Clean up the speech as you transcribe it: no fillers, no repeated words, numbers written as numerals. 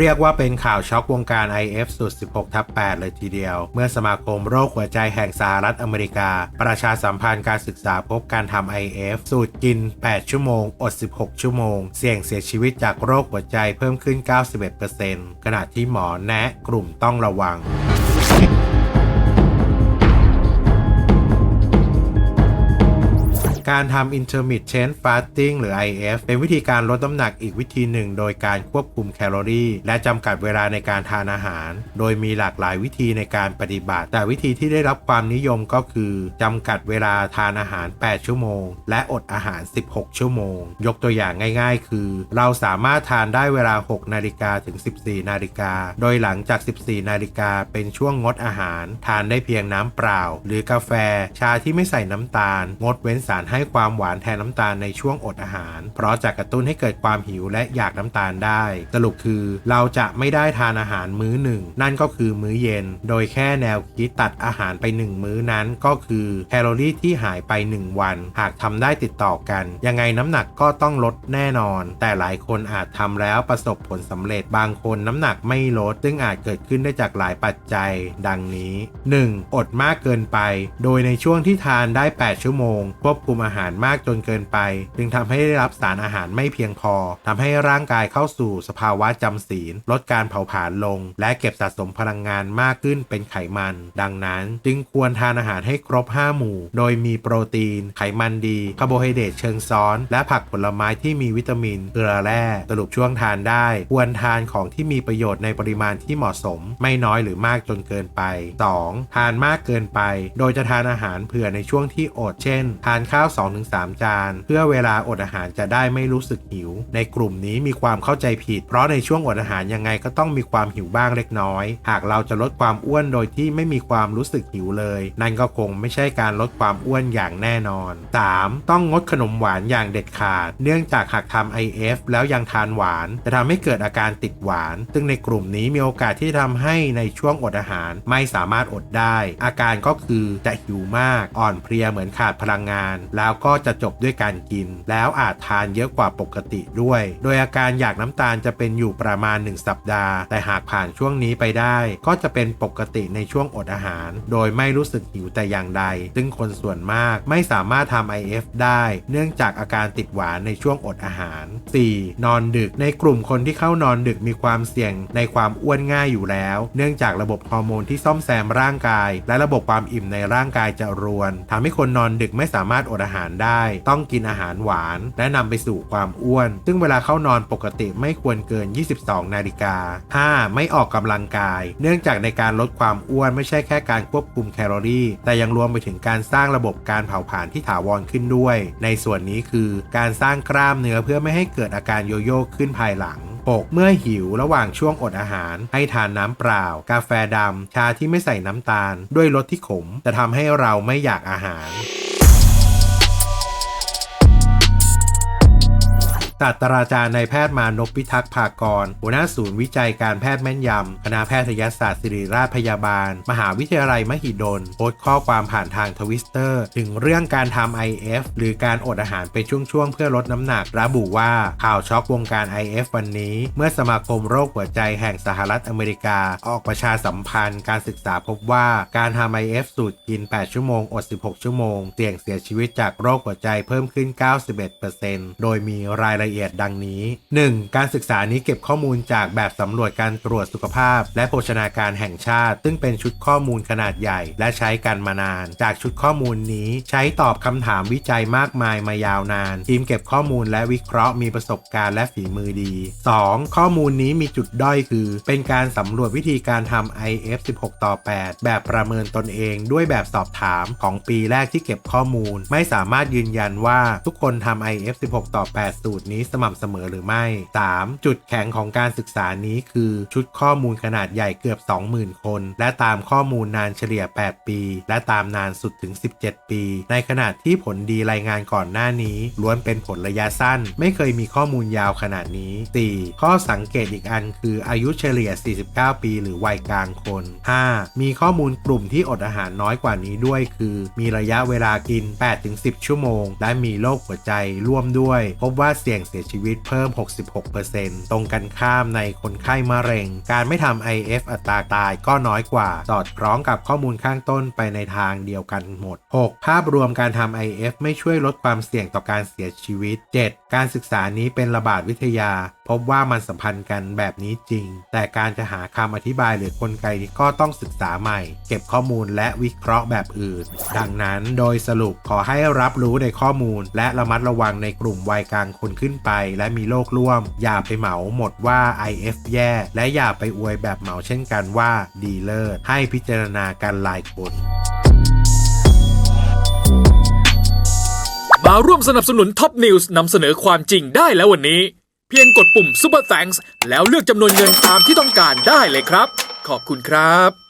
เรียกว่าเป็นข่าวช็อกวงการ IF สุด 16/8 เลยทีเดียวเมื่อสมาคมโรคหัวใจแห่งสหรัฐอเมริกาประชาสัมพันธ์การศึกษาพบการทำ IF สูตรกิน 8 ชั่วโมงอด 16 ชั่วโมงเสี่ยงเสียชีวิตจากโรคหัวใจเพิ่มขึ้น 91% ขณะที่หมอแนะกลุ่มต้องระวังการทำ intermittent fasting หรือ IF เป็นวิธีการลดน้ำหนักอีกวิธีหนึ่งโดยการควบคุมแคลอรี่และจำกัดเวลาในการทานอาหารโดยมีหลากหลายวิธีในการปฏิบัติแต่วิธีที่ได้รับความนิยมก็คือจำกัดเวลาทานอาหาร 8 ชั่วโมงและอดอาหาร 16 ชั่วโมงยกตัวอย่างง่ายๆคือเราสามารถทานได้เวลา 6 นาฬิกาถึง 14 นาฬิกาโดยหลังจาก 14 นาฬิกาเป็นช่วงงดอาหารทานได้เพียงน้ำเปล่าหรือกาแฟชาที่ไม่ใส่น้ำตาลงดเว้นสารให้ความหวานแทนน้ำตาลในช่วงอดอาหารเพราะจะกระตุ้นให้เกิดความหิวและอยากน้ำตาลได้สรุปคือเราจะไม่ได้ทานอาหารมื้อหนึ่งนั่นก็คือมื้อเย็นโดยแค่แนวคิดตัดอาหารไป1มื้อนั้นก็คือแคลอรี่ที่หายไป1วันหากทำได้ติดต่อกันยังไงน้ำหนักก็ต้องลดแน่นอนแต่หลายคนอาจทำแล้วประสบผลสำเร็จบางคนน้ำหนักไม่ลดซึ่งอาจเกิดขึ้นได้จากหลายปัจจัยดังนี้ 1. อดมากเกินไปโดยในช่วงที่ทานได้8ชั่วโมงควบคุมอาหารมากจนเกินไปจึงทำให้ได้รับสารอาหารไม่เพียงพอทำให้ร่างกายเข้าสู่สภาวะจำศีลลดการเผาผลาญลงและเก็บสะสมพลังงานมากขึ้นเป็นไขมันดังนั้นจึงควรทานอาหารให้ครบ5หมู่โดยมีโปรตีนไขมันดีคาร์โบไฮเดรตเชิงซ้อนและผักผลไม้ที่มีวิตามินเกลือแร่สรุปช่วงทานได้ควรทานของที่มีประโยชน์ในปริมาณที่เหมาะสมไม่น้อยหรือมากจนเกินไป 2. ทานมากเกินไปโดยจะทานอาหารเผื่อในช่วงที่อดเช่นทานข้าว 2-3 จานเพื่อเวลาอดอาหารจะได้ไม่รู้สึกหิวในกลุ่มนี้มีความเข้าใจผิดเพราะในช่วงอดอาหารยังไงก็ต้องมีความหิวบ้างเล็กน้อยหากเราจะลดความอ้วนโดยที่ไม่มีความรู้สึกหิวเลยนั่นก็คงไม่ใช่การลดความอ้วนอย่างแน่นอน 3. ต้องงดขนมหวานอย่างเด็ดขาดเนื่องจากหากทำ IF แล้วยังทานหวานจะทำให้เกิดอาการติดหวานซึ่งในกลุ่มนี้มีโอกาสที่ทำให้ในช่วงอดอาหารไม่สามารถอดได้อาการก็คือจะหิวมากอ่อนเพลียเหมือนขาดพลังงานแล้วก็จะจบด้วยการกินแล้วอาจทานเยอะกว่าปกติด้วยโดยอาการอยากน้ำตาลจะเป็นอยู่ประมาณ1สัปดาห์แต่หากผ่านช่วงนี้ไปได้ก็จะเป็นปกติในช่วงอดอาหารโดยไม่รู้สึกหิวแต่อย่างใดซึ่งคนส่วนมากไม่สามารถทำ IF ได้เนื่องจากอาการติดหวานในช่วงอดอาหาร 4. นอนดึกในกลุ่มคนที่เข้านอนดึกมีความเสี่ยงในความอ้วนง่ายอยู่แล้วเนื่องจากระบบฮอร์โมนที่ซ่อมแซมร่างกายและระบบความอิ่มในร่างกายจะรวนทำให้คนนอนดึกไม่สามารถอดอาหารได้ต้องกินอาหารหวานและนำไปสู่ความอ้วนซึ่งเวลาเข้านอนปกติไม่ควรเกิน 22 นาฬิกา 5. ไม่ออกกำลังกายเนื่องจากในการลดความอ้วนไม่ใช่แค่การควบคุมแคลอรี่แต่ยังรวมไปถึงการสร้างระบบการเผาผลาญที่ถาวรขึ้นด้วยในส่วนนี้คือการสร้างกล้ามเนื้อเพื่อไม่ให้เกิดอาการโยโย่ขึ้นภายหลัง 6. เมื่อหิวระหว่างช่วงอดอาหารให้ทานน้ำเปล่ากาแฟดำชาที่ไม่ใส่น้ำตาลด้วยรสที่ขมจะทำให้เราไม่อยากอาหารศาสตราจารย์นายแพทย์มานพพิทักษ์ภากรหัวหน้าศูนย์วิจัยการแพทย์แม่นยำคณะแพทยศาสตร์ศิริราชพยาบาลมหาวิทยาลัยมหิดลโพสต์ข้อความผ่านทางทวิตเตอร์ถึงเรื่องการทำ IF หรือการอดอาหารเป็นช่วงๆเพื่อลดน้ำหนักระบุว่าข่าวช็อกวงการ IF วันนี้เมื่อสมาคมโรคหัวใจแห่งสหรัฐอเมริกาออกประชาสัมพันธ์การศึกษาพบว่าการทำ IF สูตรกิน 8 ชั่วโมงอด 16 ชั่วโมงเสี่ยงเสียชีวิตจากโรคหัวใจเพิ่มขึ้น 91% โดยมีรายละเอียดดังนี้ 1. การศึกษานี้เก็บข้อมูลจากแบบสำรวจการตรวจสุขภาพและโภชนาการแห่งชาติซึ่งเป็นชุดข้อมูลขนาดใหญ่และใช้กันมานานจากชุดข้อมูลนี้ใช้ตอบคำถามวิจัยมากมายมายาวนานทีมเก็บข้อมูลและวิเคราะห์มีประสบการณ์และฝีมือดี 2. ข้อมูลนี้มีจุดด้อยคือเป็นการสำรวจวิธีการทำ IF 16:8 แบบประเมินตนเองด้วยแบบสอบถามของปีแรกที่เก็บข้อมูลไม่สามารถยืนยันว่าทุกคนทำ IF 16:8 สูตรนี้สม่ำเสมอหรือไม่ 3. จุดแข็งของการศึกษานี้คือชุดข้อมูลขนาดใหญ่เกือบ 20,000 คนและตามข้อมูลนานเฉลี่ย 8 ปีและตามนานสุดถึง 17 ปีในขณะที่ผลดีรายงานก่อนหน้านี้ล้วนเป็นผลระยะสั้นไม่เคยมีข้อมูลยาวขนาดนี้ 4. ข้อสังเกตอีกอันคืออายุเฉลี่ย 49 ปีหรือวัยกลางคน 5. มีข้อมูลกลุ่มที่อดอาหารน้อยกว่านี้ด้วยคือมีระยะเวลากิน 8-10 ชั่วโมงและมีโรคหัวใจร่วมด้วยพบว่าเสี่ยง เสียชีวิตเพิ่ม 66% ตรงกันข้ามในคนไข้มะเร็งการไม่ทำ IF อัตราตายก็น้อยกว่าสอดคล้องกับข้อมูลข้างต้นไปในทางเดียวกันหมด 6. ภาพรวมการทำ IF ไม่ช่วยลดความเสี่ยงต่อการเสียชีวิต 7. การศึกษานี้เป็นระบาดวิทยาพบว่ามันสัมพันธ์กันแบบนี้จริงแต่การจะหาคำอธิบายหรือกลไกก็ต้องศึกษาใหม่เก็บข้อมูลและวิเคราะห์แบบอื่นดังนั้นโดยสรุปขอให้รับรู้ในข้อมูลและระมัดระวังในกลุ่มวัยกลางคนขึ้นไปและมีโรคร่วมอย่าไปเหมาหมดว่า IF แย่และอย่าไปอวยแบบเหมาเช่นกันว่าดีเลิศให้พิจารณากันรายคนมาร่วมสนับสนุนท็อปนิวส์นำเสนอความจริงได้แล้ววันนี้เพียงกดปุ่ม Super Thanks แล้วเลือกจำนวนเงินตามที่ต้องการได้เลยครับขอบคุณครับ